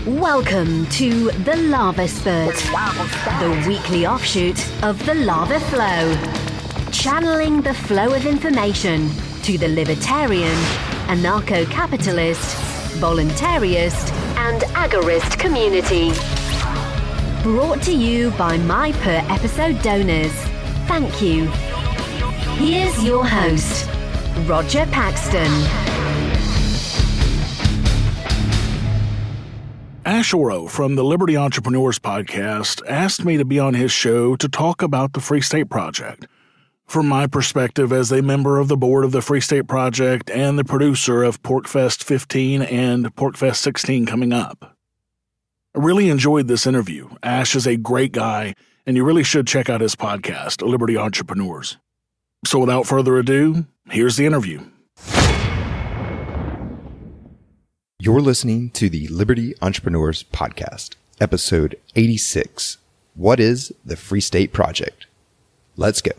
Welcome to The Lava Spurt, the weekly offshoot of the Lava Flow. Channeling the flow of information to the libertarian, anarcho-capitalist, voluntarist, and agorist community. Brought to you by my per-episode donors. Thank you. Here's your host, Rodger Paxton. Ashe Oro from the Liberty Entrepreneurs podcast asked me to be on his show to talk about the Free State Project. From my perspective as a member of the board of the Free State Project and the producer of PorcFest 15 and PorcFest 16 coming up. I really enjoyed this interview. Ashe is a great guy, and you really should check out his podcast, Liberty Entrepreneurs. So without further ado, here's the interview. You're listening to the Liberty Entrepreneurs Podcast, episode 86. What is the Free State Project? Let's go.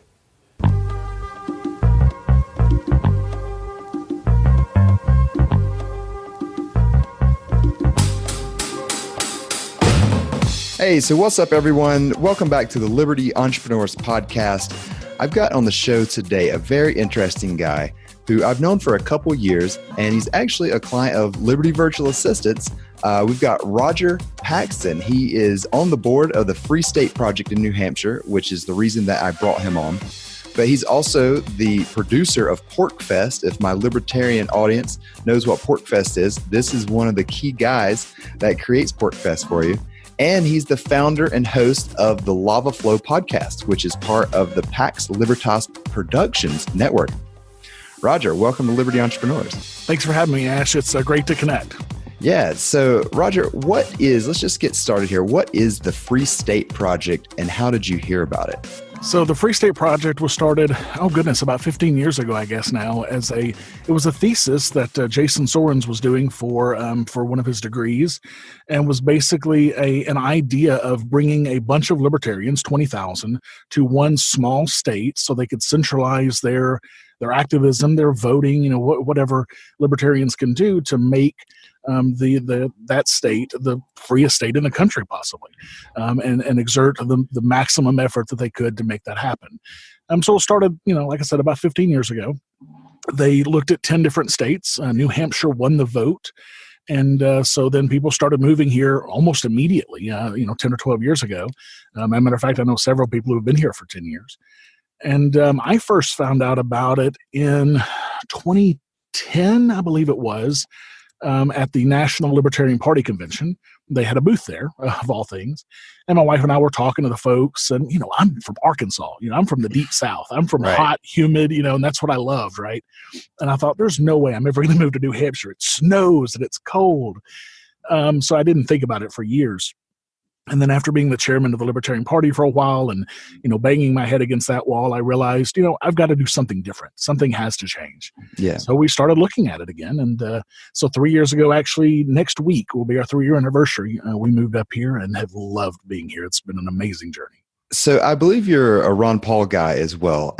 Hey, so what's up, everyone? Welcome back to the Liberty Entrepreneurs Podcast. I've got on the show today a very interesting guy who I've known for a couple years, and he's actually a client of Liberty Virtual Assistants. We've got Rodger Paxton. He is on the board of the Free State Project in New Hampshire, which is the reason that I brought him on. But he's also the producer of PorcFest. If my libertarian audience knows what PorcFest is, this is one of the key guys that creates PorcFest for you. And he's the founder and host of the Lava Flow podcast, which is part of the Pax Libertas Productions network. Rodger, welcome to Liberty Entrepreneurs. Thanks for having me, Ashe. It's great to connect. Yeah. So, Rodger, let's just get started here. What is the Free State Project and how did you hear about it? So the Free State Project was started, about 15 years ago, I guess now, it was a thesis that Jason Sorens was doing for one of his degrees, and was basically an idea of bringing a bunch of libertarians, 20,000, to one small state so they could centralize their activism, their voting, whatever libertarians can do to make that state the freest state in the country, possibly, and exert the maximum effort that they could to make that happen. So it started, like I said, about 15 years ago. They looked at 10 different states. New Hampshire won the vote. And so then people started moving here almost immediately, 10 or 12 years ago. As a matter of fact, I know several people who have been here for 10 years. And I first found out about it in 2010, I believe it was, at the National Libertarian Party Convention. They had a booth there, of all things. And my wife and I were talking to the folks. And, I'm from Arkansas. I'm from the deep South. I'm from hot, humid, and that's what I loved, right? And I thought, there's no way I'm ever going to move to New Hampshire. It snows and it's cold. So I didn't think about it for years. And then after being the chairman of the Libertarian Party for a while and, banging my head against that wall, I realized, I've got to do something different. Something has to change. Yeah. So we started looking at it again. And so 3 years ago, actually, next week will be our 3-year anniversary. We moved up here and have loved being here. It's been an amazing journey. So I believe you're a Ron Paul guy as well,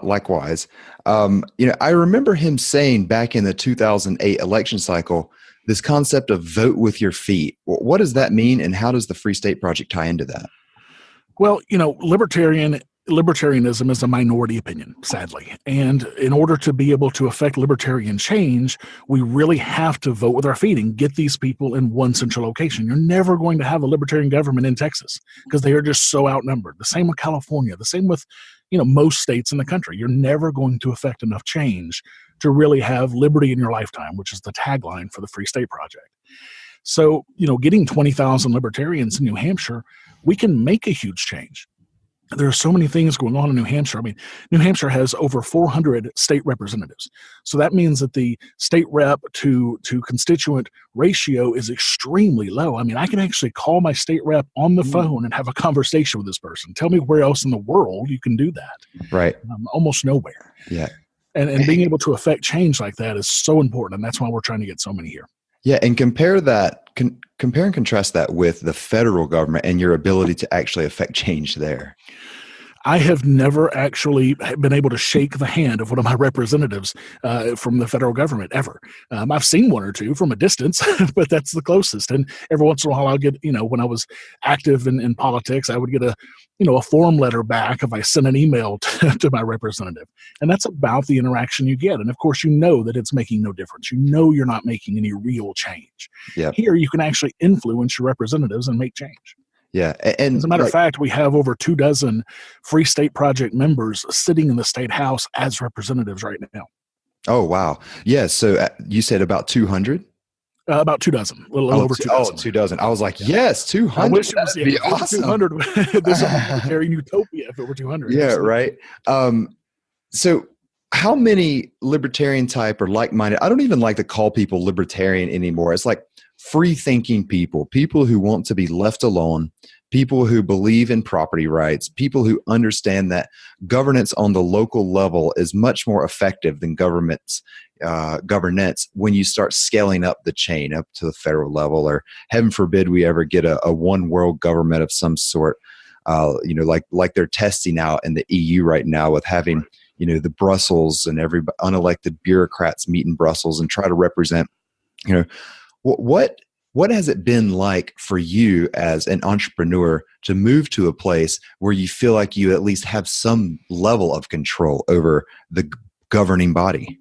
likewise. I remember him saying back in the 2008 election cycle, this concept of vote with your feet. What does that mean, and how does the Free State Project tie into that? Well, libertarianism is a minority opinion, sadly. And in order to be able to affect libertarian change, we really have to vote with our feet and get these people in one central location. You're never going to have a libertarian government in Texas because they are just so outnumbered. The same with California, the same with, most states in the country. You're never going to affect enough change to really have liberty in your lifetime, which is the tagline for the Free State Project. So, getting 20,000 libertarians in New Hampshire, we can make a huge change. There are so many things going on in New Hampshire. New Hampshire has over 400 state representatives. So that means that the state rep to constituent ratio is extremely low. I can actually call my state rep on the phone and have a conversation with this person. Tell me where else in the world you can do that. Right. Almost nowhere. Yeah. And being able to affect change like that is so important. And that's why we're trying to get so many here. Yeah. And compare and contrast that with the federal government and your ability to actually affect change there. I have never actually been able to shake the hand of one of my representatives from the federal government ever. I've seen one or two from a distance, but that's the closest. And every once in a while, I'll get, when I was active in politics, I would get a form letter back if I sent an email to my representative. And that's about the interaction you get. And of course, that it's making no difference. You're not making any real change. Yep. Here, you can actually influence your representatives and make change. Yeah. And as a matter of fact, we have over 24 Free State Project members sitting in the state house as representatives right now. Oh, wow. Yeah. So you said about 200? About 24, a little over 24. Oh, 24. I was like, yes, 200. I wish it was That'd be awesome. 200. This would be a libertarian utopia if it were 200. Yeah, right. So how many libertarian type or like-minded, I don't even like to call people libertarian anymore. It's like free-thinking people who want to be left alone, people who believe in property rights, people who understand that governance on the local level is much more effective than governance when you start scaling up the chain up to the federal level, or heaven forbid we ever get a one world government of some sort, like they're testing out in the EU right now with having, the Brussels and every unelected bureaucrats meet in Brussels and try to represent, what has it been like for you as an entrepreneur to move to a place where you feel like you at least have some level of control over the governing body?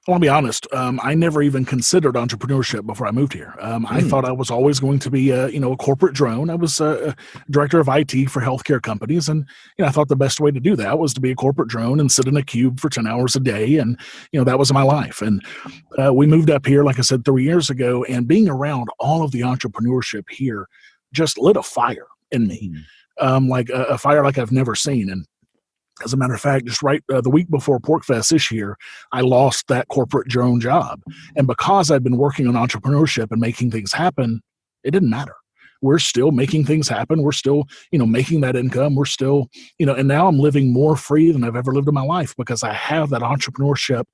Well, I'll be honest. I never even considered entrepreneurship before I moved here. I thought I was always going to be a corporate drone. I was a director of IT for healthcare companies, and I thought the best way to do that was to be a corporate drone and sit in a cube for 10 hours a day, and that was my life. And we moved up here, like I said, 3 years ago, and being around all of the entrepreneurship here just lit a fire in me, like a fire like I've never seen. And as a matter of fact, just right the week before PorcFest this year, I lost that corporate drone job. And because I'd been working on entrepreneurship and making things happen, it didn't matter. We're still making things happen. We're still, making that income. We're still, and now I'm living more free than I've ever lived in my life because I have that entrepreneurship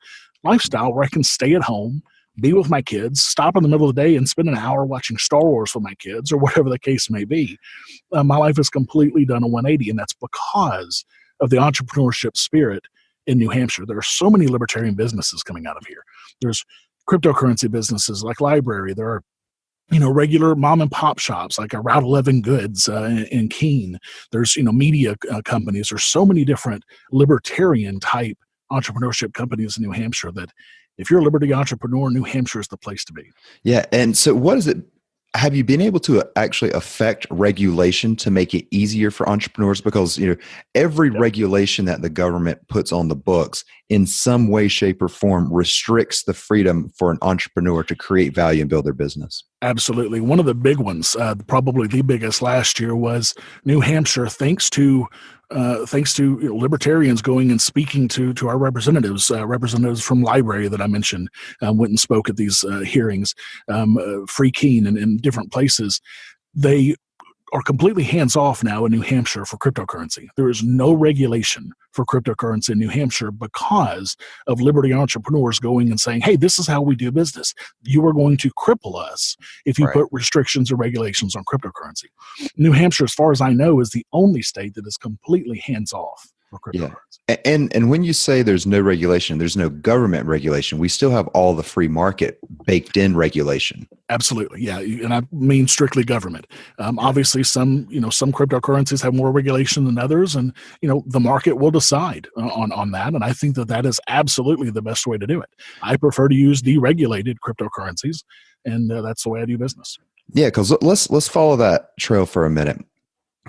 lifestyle where I can stay at home, be with my kids, stop in the middle of the day and spend an hour watching Star Wars with my kids or whatever the case may be. My life is completely done a 180, and that's because of the entrepreneurship spirit in New Hampshire. There are so many libertarian businesses coming out of here. There's cryptocurrency businesses like Library. There are, regular mom and pop shops like a Route 11 Goods in Keene. There's, media companies. There's so many different libertarian type entrepreneurship companies in New Hampshire that if you're a liberty entrepreneur, New Hampshire is the place to be. Yeah. And so what is it? Have you been able to actually affect regulation to make it easier for entrepreneurs? Because, every regulation that the government puts on the books in some way, shape, or form restricts the freedom for an entrepreneur to create value and build their business. Absolutely. One of the big ones, probably the biggest last year, was New Hampshire, thanks to libertarians going and speaking to our representatives from Library that I mentioned, went and spoke at these hearings, Free Keene and different places. They are completely hands-off now in New Hampshire for cryptocurrency. There is no regulation for cryptocurrency in New Hampshire because of liberty entrepreneurs going and saying, hey, this is how we do business. You are going to cripple us if you put restrictions or regulations on cryptocurrency. New Hampshire, as far as I know, is the only state that is completely hands-off for cryptocurrency. Yeah. And when you say there's no regulation, there's no government regulation, we still have all the free market baked in regulation. Absolutely. Yeah. And I mean strictly government. Obviously some cryptocurrencies have more regulation than others, and, the market will decide on that. And I think that is absolutely the best way to do it. I prefer to use deregulated cryptocurrencies, and that's the way I do business. Yeah. Because let's follow that trail for a minute.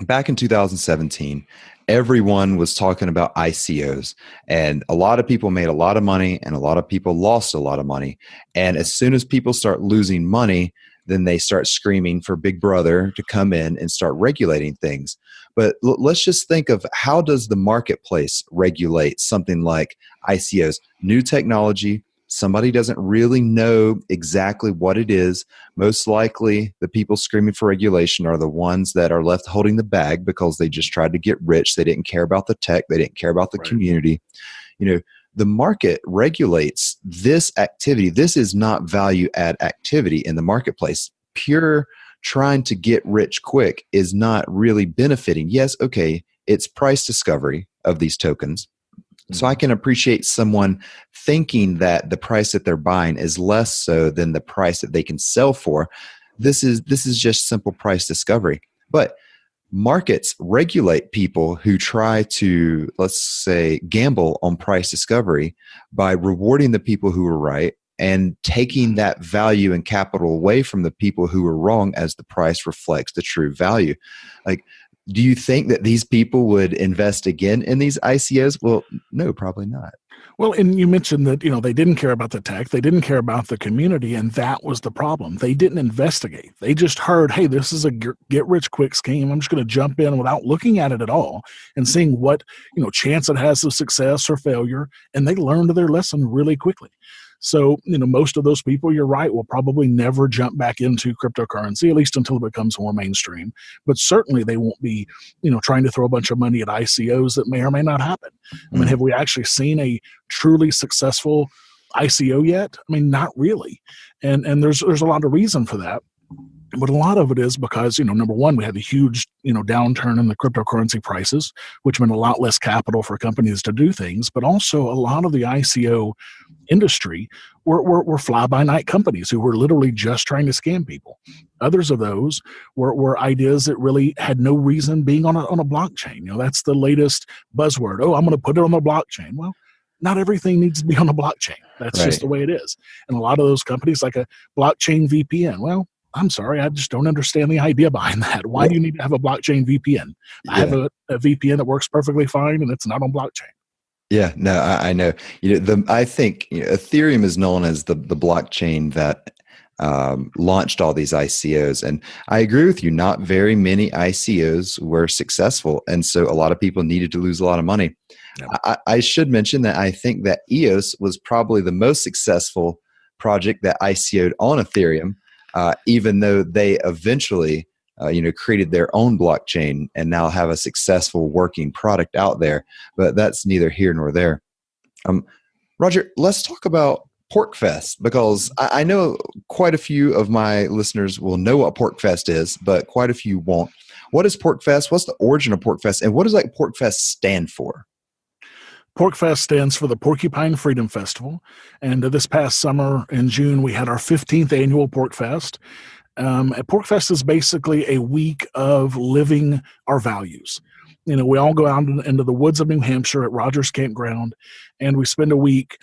Back in 2017, everyone was talking about ICOs, and a lot of people made a lot of money and a lot of people lost a lot of money. And as soon as people start losing money, then they start screaming for Big Brother to come in and start regulating things. But let's just think of, how does the marketplace regulate something like ICOs? New technology. Somebody doesn't really know exactly what it is. Most likely, the people screaming for regulation are the ones that are left holding the bag because they just tried to get rich. They didn't care about the tech. They didn't care about the community. The market regulates this activity. This is not value add activity in the marketplace. Pure trying to get rich quick is not really benefiting. Yes, okay, it's price discovery of these tokens. So I can appreciate someone thinking that the price that they're buying is less so than the price that they can sell for. This is just simple price discovery. But markets regulate people who try to, let's say, gamble on price discovery by rewarding the people who are right and taking that value and capital away from the people who are wrong as the price reflects the true value. Like, do you think that these people would invest again in these ICOs? Well, no, probably not. Well, and you mentioned that, they didn't care about the tech. They didn't care about the community. And that was the problem. They didn't investigate. They just heard, hey, this is a get-rich-quick scheme. I'm just going to jump in without looking at it at all and seeing what, chance it has of success or failure. And they learned their lesson really quickly. So, most of those people, you're right, will probably never jump back into cryptocurrency, at least until it becomes more mainstream. But certainly they won't be, trying to throw a bunch of money at ICOs that may or may not happen. I mean, have we actually seen a truly successful ICO yet? I mean, not really. And there's a lot of reason for that. But a lot of it is because, number one, we had a huge, downturn in the cryptocurrency prices, which meant a lot less capital for companies to do things. But also a lot of the ICO industry were fly-by-night companies who were literally just trying to scam people. Others of those were ideas that really had no reason being on a blockchain. That's the latest buzzword. Oh, I'm going to put it on the blockchain. Well, not everything needs to be on a blockchain. That's right. Just the way it is. And a lot of those companies, like a blockchain VPN, well, I'm sorry, I just don't understand the idea behind that. Why do you need to have a blockchain VPN? I have a VPN that works perfectly fine, and it's not on blockchain. Yeah, no, I know. I think Ethereum is known as the blockchain that launched all these ICOs, and I agree with you. Not very many ICOs were successful, and so a lot of people needed to lose a lot of money. Yeah. I should mention that I think that EOS was probably the most successful project that ICO'd on Ethereum. Even though they eventually, created their own blockchain and now have a successful working product out there, but that's neither here nor there. Rodger, let's talk about PorcFest, because I know quite a few of my listeners will know what PorcFest is, but quite a few won't. What is PorcFest? What's the origin of PorcFest? And what does PorcFest stand for? PorcFest stands for the Porcupine Freedom Festival, and this past summer in June we had our 15th annual PorcFest. PorcFest is basically a week of living our values. We all go out into the woods of New Hampshire at Rodger's campground, and we spend a week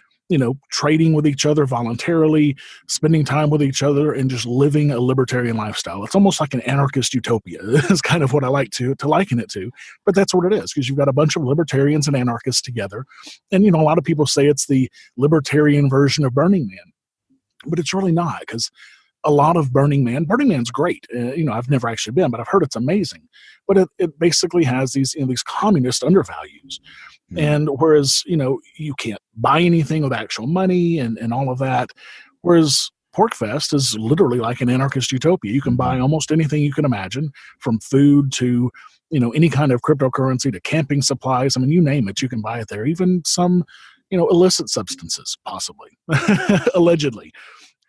trading with each other voluntarily, spending time with each other, and just living a libertarian lifestyle. It's almost like an anarchist utopia. It's kind of what I like to liken it to, but that's what it is, because you've got a bunch of libertarians and anarchists together. And, a lot of people say it's the libertarian version of Burning Man, but it's really not, because a lot of Burning Man's great. I've never actually been, but I've heard it's amazing. But it basically has these communist undervalues. And whereas, you can't buy anything with actual money and all of that, whereas PorcFest is literally like an anarchist utopia. You can buy almost anything you can imagine, from food to, any kind of cryptocurrency to camping supplies. I mean, you name it, you can buy it there. Even some, illicit substances, possibly, allegedly.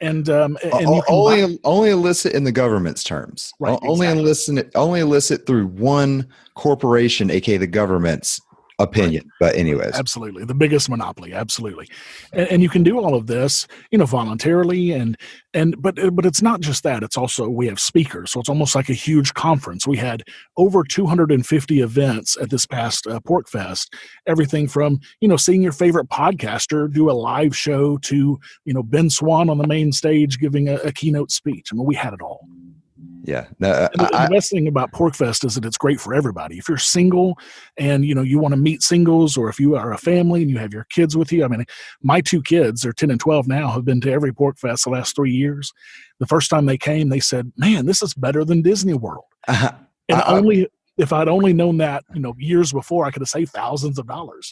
And you can only illicit in the government's terms. Right, only illicit through one corporation, aka the government's opinion. Right. But anyways, absolutely, the biggest monopoly, absolutely. And you can do all of this, voluntarily, but it's not just that. It's also, we have speakers, so it's almost like a huge conference. We had over 250 events at this past PorcFest. Everything from seeing your favorite podcaster do a live show to Ben Swan on the main stage giving a keynote speech. I mean, we had it all. Yeah. The best thing about PorcFest is that it's great for everybody. If you're single and, you want to meet singles, or if you are a family and you have your kids with you. I mean, my two kids, they're 10 and 12 now, have been to every PorcFest the last 3 years. The first time they came, they said, man, this is better than Disney World. If I'd only known that, years before, I could have saved thousands of dollars.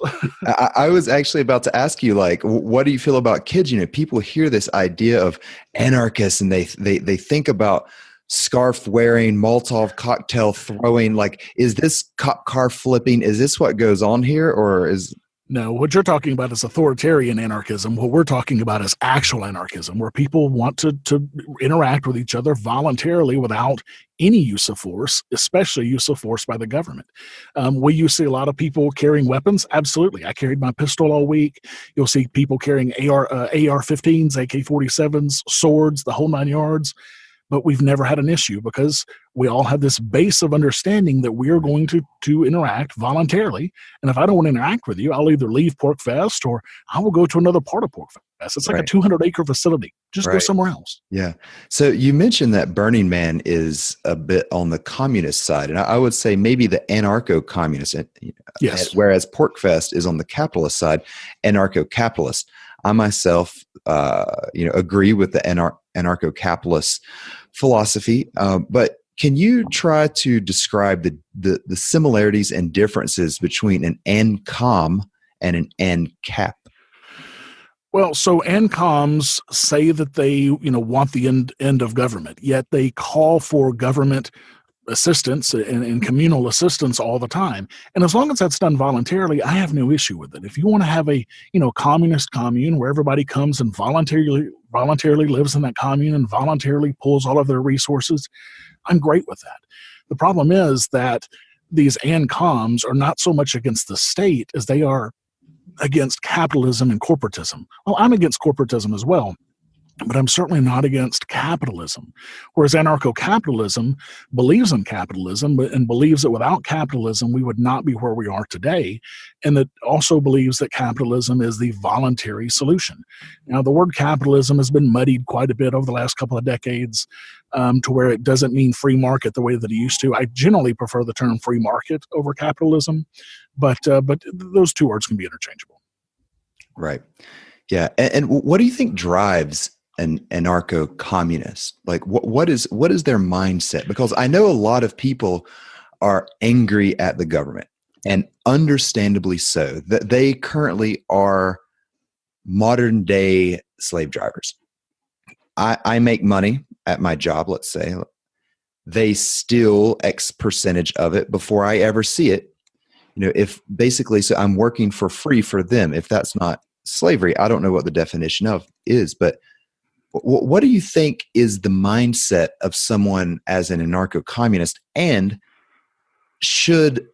I was actually about to ask you, what do you feel about kids? People hear this idea of anarchists and they think about scarf wearing, Molotov cocktail throwing. Is this cop car flipping? Is this what goes on here, or is No, what you're talking about is authoritarian anarchism. What we're talking about is actual anarchism, where people want to interact with each other voluntarily without any use of force, especially use of force by the government. Will you see a lot of people carrying weapons? Absolutely. I carried my pistol all week. You'll see people carrying AR-15s, AK-47s, swords, the whole 9 yards. But we've never had an issue because we all have this base of understanding that we are going to interact voluntarily. And if I don't want to interact with you, I'll either leave Pork Fest or I will go to another part of Pork Fest. It's like a 200-acre facility. Just go somewhere else. Yeah. So you mentioned that Burning Man is a bit on the communist side. And I would say maybe the anarcho-communist. Yes. Whereas Pork Fest is on the capitalist side, anarcho-capitalist. I myself, agree with the anarcho-capitalist philosophy. But can you try to describe the similarities and differences between an ANCOM and an ANCAP? Well, so ANCOMs say that they, want the end of government, yet they call for government assistance and communal assistance all the time. And as long as that's done voluntarily, I have no issue with it. If you want to have a, communist commune where everybody comes and voluntarily lives in that commune and voluntarily pulls all of their resources, I'm great with that. The problem is that these ANCOMs are not so much against the state as they are against capitalism and corporatism. Well, I'm against corporatism as well, but I'm certainly not against capitalism. Whereas anarcho-capitalism believes in capitalism and believes that without capitalism, we would not be where we are today, and that also believes that capitalism is the voluntary solution. Now, the word capitalism has been muddied quite a bit over the last couple of decades to where it doesn't mean free market the way that it used to. I generally prefer the term free market over capitalism, but those two words can be interchangeable. Right. Yeah. And what do you think drives an anarcho-communist? Like what is their mindset? Because I know a lot of people are angry at the government, and understandably so, that they currently are modern day slave drivers. I make money at my job, let's say. They steal X percentage of it before I ever see it. If basically, so I'm working for free for them. If that's not slavery, I don't know what the definition of is, but what do you think is the mindset of someone as an anarcho-communist? And should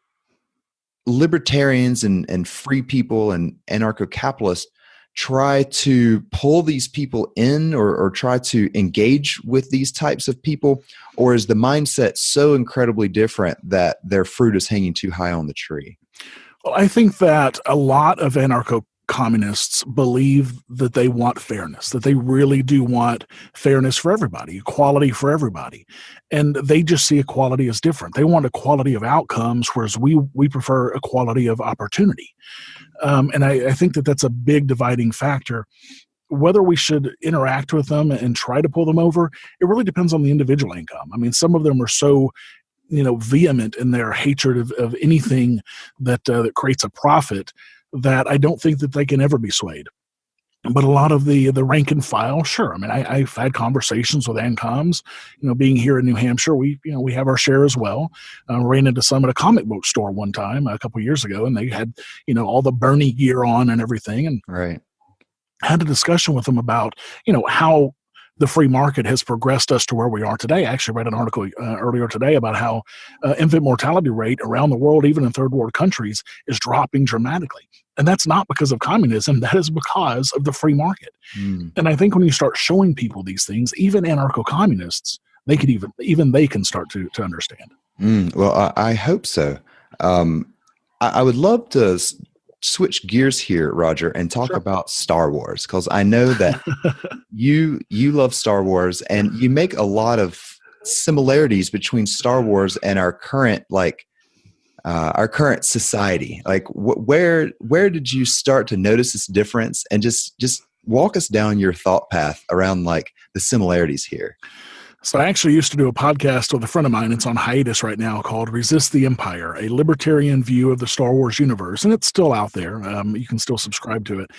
libertarians and free people and anarcho-capitalists try to pull these people in or try to engage with these types of people? Or is the mindset so incredibly different that their fruit is hanging too high on the tree? Well, I think that a lot of anarcho-communists believe that they want fairness, that they really do want fairness for everybody, equality for everybody. And they just see equality as different. They want equality of outcomes, whereas we prefer equality of opportunity. And I think that that's a big dividing factor. Whether we should interact with them and try to pull them over, it really depends on the individual income. I mean, some of them are so vehement in their hatred of anything that creates a profit that I don't think that they can ever be swayed. But a lot of the rank and file, sure. I mean, I've had conversations with ANCOMs. Being here in New Hampshire, we have our share as well. Ran into some at a comic book store one time a couple of years ago, and they had all the Bernie gear on and everything, and right. Had a discussion with them about how the free market has progressed us to where we are today. I actually read an article earlier today about how infant mortality rate around the world, even in third world countries, is dropping dramatically. And that's not because of communism. That is because of the free market. And I think when you start showing people these things, even anarcho-communists, they could even they can start to understand. Well, I hope so. I would love to switch gears here, Rodger, and talk about Star Wars, because I know that you love Star Wars, and you make a lot of similarities between Star Wars and our current society. Like, where did you start to notice this difference? And just walk us down your thought path around like the similarities here. So I actually used to do a podcast with a friend of mine. It's on hiatus right now, called Resist the Empire, a libertarian view of the Star Wars universe. And it's still out there. You can still subscribe to it.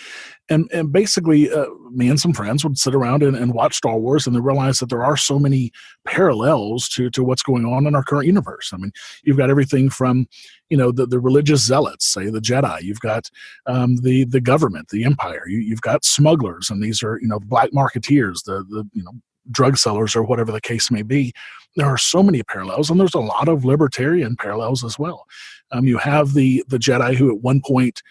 And basically, me and some friends would sit around and watch Star Wars, and they realize that there are so many parallels to what's going on in our current universe. I mean, you've got everything from, the religious zealots, say the Jedi. You've got the government, the empire. You've got smugglers, and these are, black marketeers, the drug sellers, or whatever the case may be. There are so many parallels, and there's a lot of libertarian parallels as well. You have the Jedi who at one point,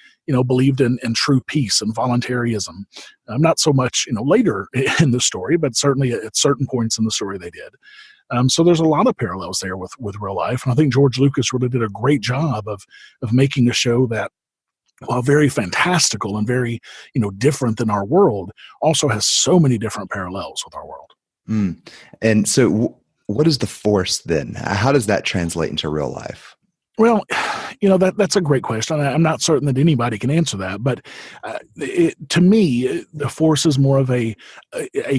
believed in true peace and voluntarism. Not so much, later in the story, but certainly at certain points in the story they did. So there's a lot of parallels there with real life. And I think George Lucas really did a great job of making a show that, while very fantastical and very, different than our world, also has so many different parallels with our world. Mm. And so what is the Force then? How does that translate into real life? Well, that's a great question. I'm not certain that anybody can answer that, but to me, the Force is more of a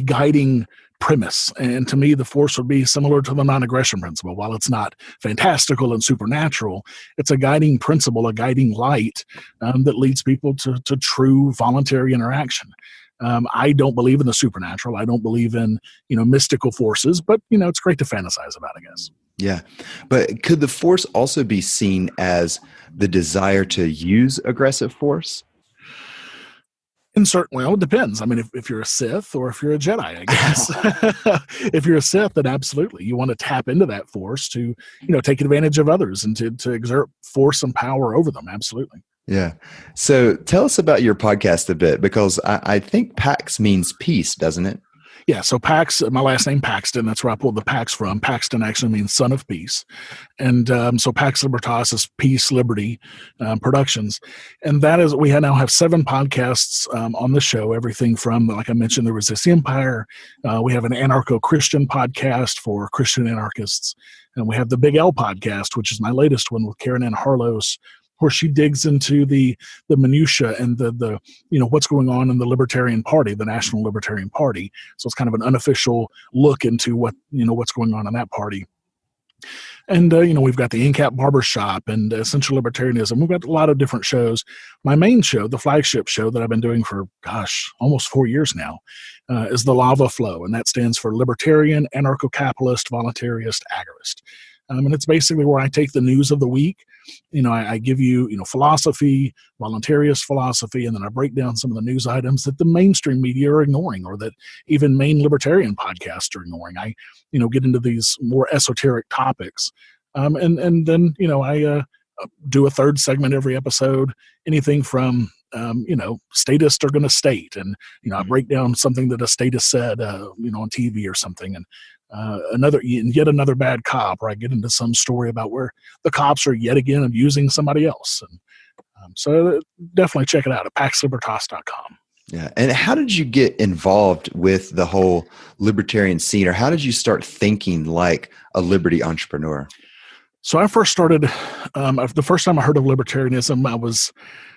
guiding premise. And to me, the Force would be similar to the non-aggression principle. While it's not fantastical and supernatural, it's a guiding principle, a guiding light that leads people to true voluntary interaction. I don't believe in the supernatural. I don't believe in, mystical forces, but, it's great to fantasize about, I guess. Yeah. But could the Force also be seen as the desire to use aggressive force? It depends. I mean, if you're a Sith or if you're a Jedi, I guess. If you're a Sith, then absolutely. You want to tap into that force to, take advantage of others and to exert force and power over them. Absolutely. Yeah. So tell us about your podcast a bit, because I think Pax means peace, doesn't it? Yeah, so Pax, my last name Paxton, that's where I pulled the Pax from. Paxton actually means son of peace. And so Pax Libertas is Peace, Liberty Productions. And that is, we now have 7 podcasts on the show, everything from, like I mentioned, the Resist the Empire. We have an anarcho-Christian podcast for Christian anarchists. And we have the Big L podcast, which is my latest one with Karen Ann Harlos, where she digs into the minutia and the what's going on in the Libertarian Party, the National Libertarian Party. So it's kind of an unofficial look into what's going on in that party. And we've got the NCAP Barbershop and Essential Libertarianism. We've got a lot of different shows. My main show, the flagship show that I've been doing for almost 4 years now, is the Lava Flow, and that stands for Libertarian, Anarcho-capitalist, Voluntarist, Agorist. And it's basically where I take the news of the week. I give you, philosophy, voluntarist philosophy, and then I break down some of the news items that the mainstream media are ignoring, or that even main libertarian podcasts are ignoring. I, get into these more esoteric topics. And then, I do a third segment every episode, anything from, statists are going to state. And, I break down something that a statist said, on TV or something. And yet another bad cop, where I get into some story about where the cops are yet again abusing somebody else. And so definitely check it out at paxlibertas.com. Yeah. And how did you get involved with the whole libertarian scene, or how did you start thinking like a liberty entrepreneur? So I first started, the first time I heard of libertarianism, I was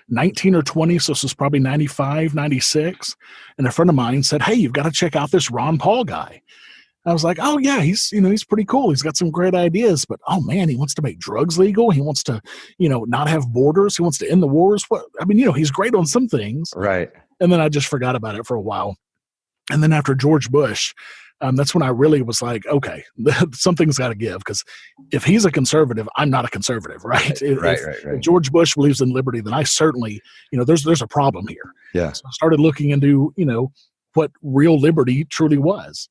19 or 20, so this was probably 95, 96. And a friend of mine said, "Hey, you've got to check out this Ron Paul guy." I was like, "Oh yeah, he's pretty cool. He's got some great ideas, but oh man, he wants to make drugs legal. He wants to, not have borders. He wants to end the wars. He's great on some things." Right. And then I just forgot about it for a while. And then after George Bush, that's when I really was like, okay, something's got to give, because if he's a conservative, I'm not a conservative, right? Right. If George Bush believes in liberty, then I certainly, there's a problem here. Yeah. So I started looking into, what real liberty truly was.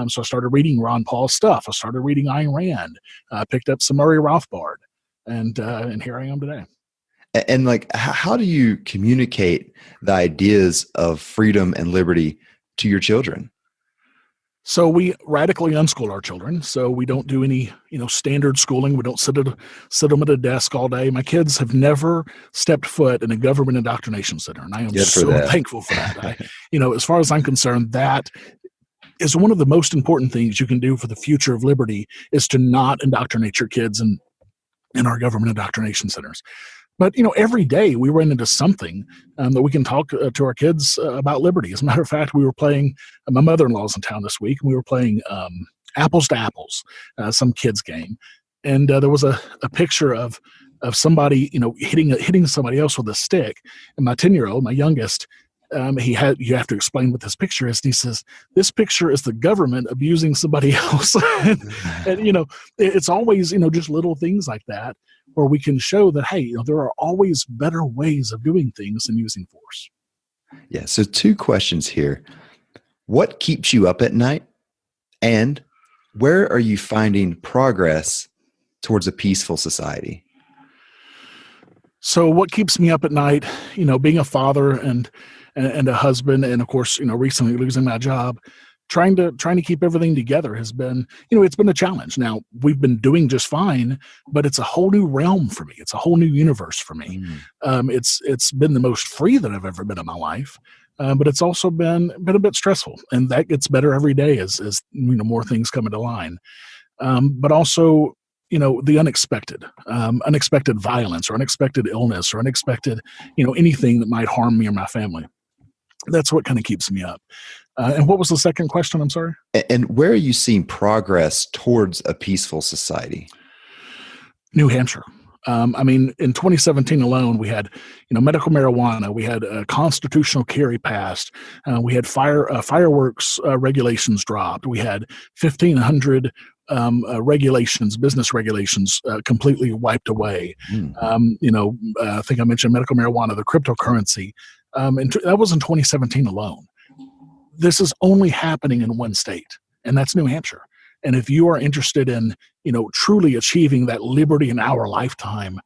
So I started reading Ron Paul's stuff. I started reading Ayn Rand. I picked up some Murray Rothbard, and here I am today. And how do you communicate the ideas of freedom and liberty to your children? So we radically unschool our children. So we don't do any, standard schooling. We don't sit them at a desk all day. My kids have never stepped foot in a government indoctrination center, and I am so thankful for that. As far as I'm concerned, that is one of the most important things you can do for the future of liberty, is to not indoctrinate your kids in our government indoctrination centers. But, every day we run into something that we can talk to our kids about liberty. As a matter of fact, we were playing, my mother-in-law's in town this week, and we were playing Apples to Apples, some kids game. And there was a picture of somebody, hitting somebody else with a stick. And my 10-year-old, my youngest, you have to explain what this picture is. And he says, this picture is the government abusing somebody else. and it's always, just little things like that where we can show that, hey, there are always better ways of doing things than using force. Yeah. So 2 questions here. What keeps you up at night? And where are you finding progress towards a peaceful society? So what keeps me up at night, being a father and a husband, and of course, recently losing my job, trying to keep everything together has been, it's been a challenge. Now, we've been doing just fine, but it's a whole new realm for me. It's a whole new universe for me. It's been the most free that I've ever been in my life. But it's also been a bit stressful, and that gets better every day as more things come into line. But also, the unexpected violence or unexpected illness or unexpected, anything that might harm me or my family. That's what kind of keeps me up. And what was the second question? I'm sorry. And where are you seeing progress towards a peaceful society? New Hampshire. In 2017 alone, we had, medical marijuana. We had constitutional carry passed. We had fireworks regulations dropped. We had 1,500 regulations, business regulations, completely wiped away. I think I mentioned medical marijuana, the cryptocurrency. And that was in 2017 alone. This is only happening in one state, and that's New Hampshire. And if you are interested in, truly achieving that liberty in our lifetime,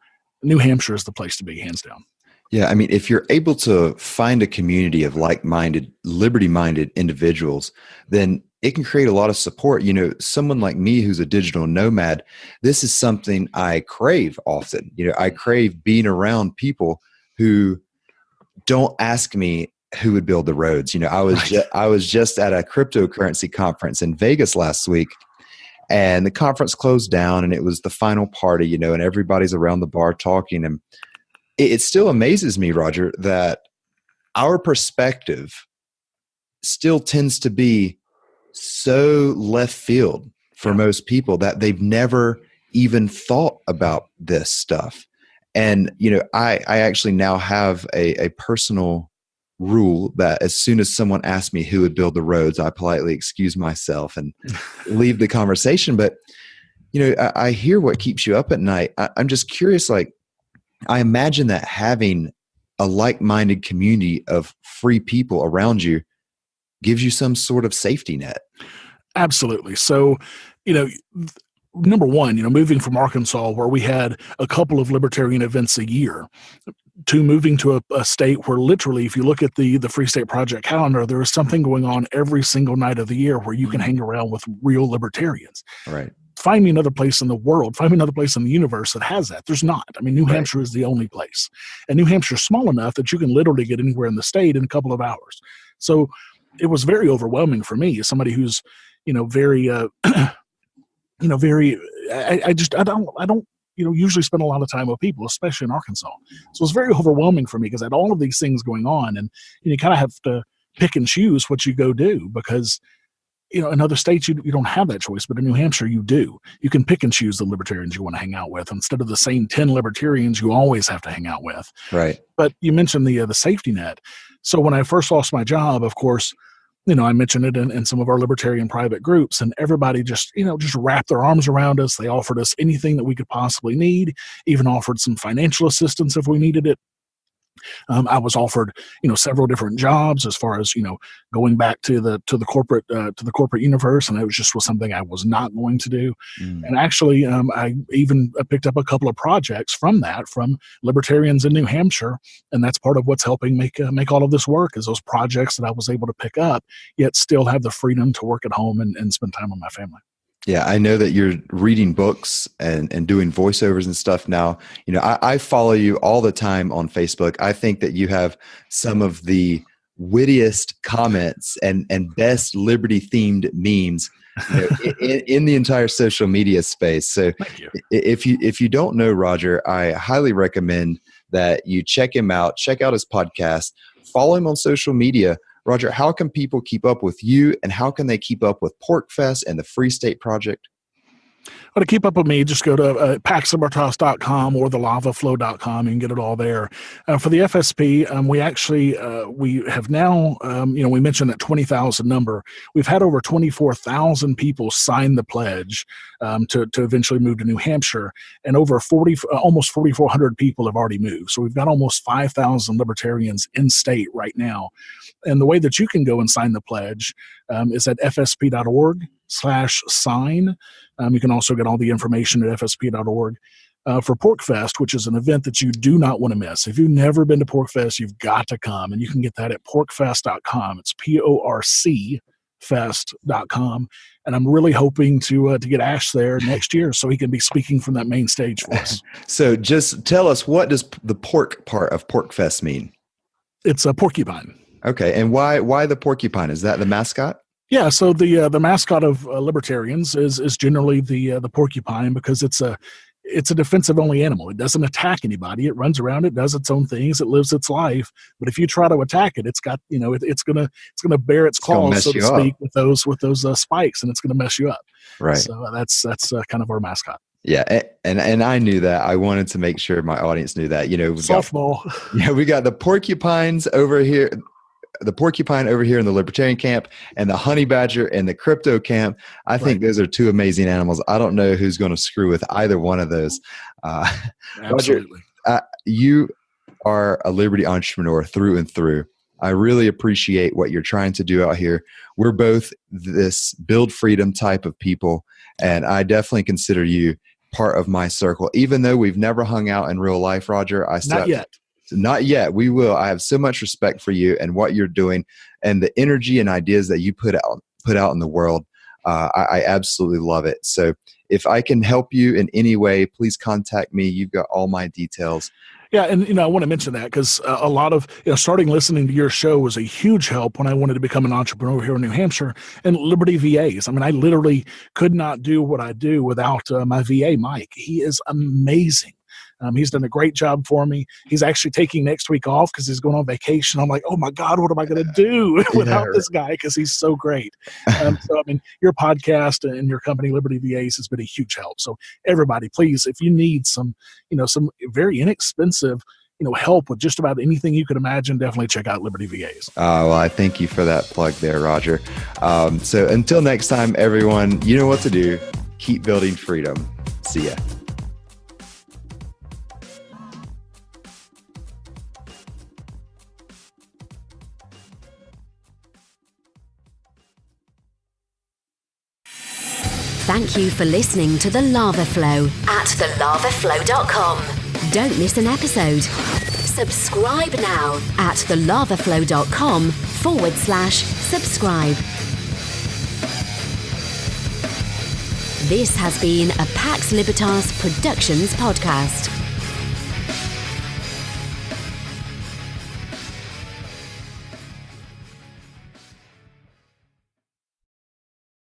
New Hampshire is the place to be, hands down. Yeah. If you're able to find a community of like-minded, liberty-minded individuals, then it can create a lot of support. Someone like me who's a digital nomad, this is something I crave often. I crave being around people who don't ask me who would build the roads. I was just at a cryptocurrency conference in Vegas last week, and the conference closed down, and it was the final party, and everybody's around the bar talking. And it still amazes me, Rodger, that our perspective still tends to be so left field for most people that they've never even thought about this stuff. And, I actually now have a personal rule that as soon as someone asks me who would build the roads, I politely excuse myself and leave the conversation. But, I hear what keeps you up at night. I'm just curious, I imagine that having a like-minded community of free people around you gives you some sort of safety net. Absolutely. So, number one, moving from Arkansas, where we had a couple of libertarian events a year, to moving to a state where literally, if you look at the Free State Project calendar, there is something going on every single night of the year where you can hang around with real libertarians. Right. Find me another place in the world, find me another place in the universe that has that. There's not. New Hampshire is the only place. And New Hampshire's small enough that you can literally get anywhere in the state in a couple of hours. So it was very overwhelming for me as somebody who's, very, I don't usually spend a lot of time with people, especially in Arkansas. So it's very overwhelming for me because I had all of these things going on, and you kind of have to pick and choose what you go do because, in other states, you don't have that choice, but in New Hampshire, you do. You can pick and choose the libertarians you want to hang out with instead of the same 10 libertarians you always have to hang out with. Right. But you mentioned the safety net. So when I first lost my job, of course, I mentioned it in some of our libertarian private groups, and everybody just wrapped their arms around us. They offered us anything that we could possibly need, even offered some financial assistance if we needed it. I was offered, several different jobs as far as, going back to the corporate universe. And it was something I was not going to do. And actually, I even picked up a couple of projects from libertarians in New Hampshire. And that's part of what's helping make all of this work is those projects that I was able to pick up, yet still have the freedom to work at home and spend time with my family. Yeah, I know that you're reading books and doing voiceovers and stuff now. I follow you all the time on Facebook. I think that you have some of the wittiest comments and best liberty-themed memes in the entire social media space. So if you don't know Rodger, I highly recommend that you check him out, check out his podcast, follow him on social media. Rodger, how can people keep up with you, and how can they keep up with PorcFest and the Free State Project? Well, to keep up with me, just go to paxlibertas.com or thelavaflow.com. You can get it all there. For the FSP, we have now, we mentioned that 20,000 number. We've had over 24,000 people sign the pledge to eventually move to New Hampshire, and over almost 4,400 people have already moved. So we've got almost 5,000 libertarians in state right now. And the way that you can go and sign the pledge is at fsp.org/sign. You can also get all the information at fsp.org. For PorcFest, which is an event that you do not want to miss. If you've never been to PorcFest, you've got to come, and you can get that at porcfest.com. It's PORC.com. And I'm really hoping to get Ashe there next year so he can be speaking from that main stage for us. So just tell us, what does the pork part of PorcFest mean? It's a porcupine. Okay, and why the porcupine? Is that the mascot? Yeah, so the mascot of libertarians is generally the porcupine, because it's a defensive only animal. It doesn't attack anybody. It runs around. It does its own things. It lives its life. But if you try to attack it, it's got it's gonna bare its claws, so to speak, with those spikes, and it's gonna mess you up. Right. So that's kind of our mascot. Yeah, and I knew that. I wanted to make sure my audience knew that. Softball. We got the porcupines over here. The porcupine over here in the libertarian camp, and the honey badger in the crypto camp. I think those are two amazing animals. I don't know who's going to screw with either one of those. Absolutely. Rodger, you are a liberty entrepreneur through and through. I really appreciate what you're trying to do out here. We're both this build freedom type of people, and I definitely consider you part of my circle. Even though we've never hung out in real life, Rodger, Not yet. Not yet. We will. I have so much respect for you and what you're doing, and the energy and ideas that you put out in the world. I absolutely love it. So if I can help you in any way, please contact me. You've got all my details. Yeah, and I want to mention that because a lot of starting listening to your show was a huge help when I wanted to become an entrepreneur here in New Hampshire, and Liberty VAs. I mean, I literally could not do what I do without my VA, Mike. He is amazing. He's done a great job for me. He's actually taking next week off because he's going on vacation. I'm like, oh my God, what am I going to do without this guy? Because he's so great. So, I mean, your podcast and your company, Liberty VAs, has been a huge help. So everybody, please, if you need some very inexpensive, help with just about anything you could imagine, definitely check out Liberty VAs. Well, I thank you for that plug there, Rodger. So until next time, everyone, you know what to do. Keep building freedom. See ya. Thank you for listening to The Lava Flow at thelavaflow.com. Don't miss an episode. Subscribe now at thelavaflow.com/subscribe. This has been a Pax Libertas Productions podcast.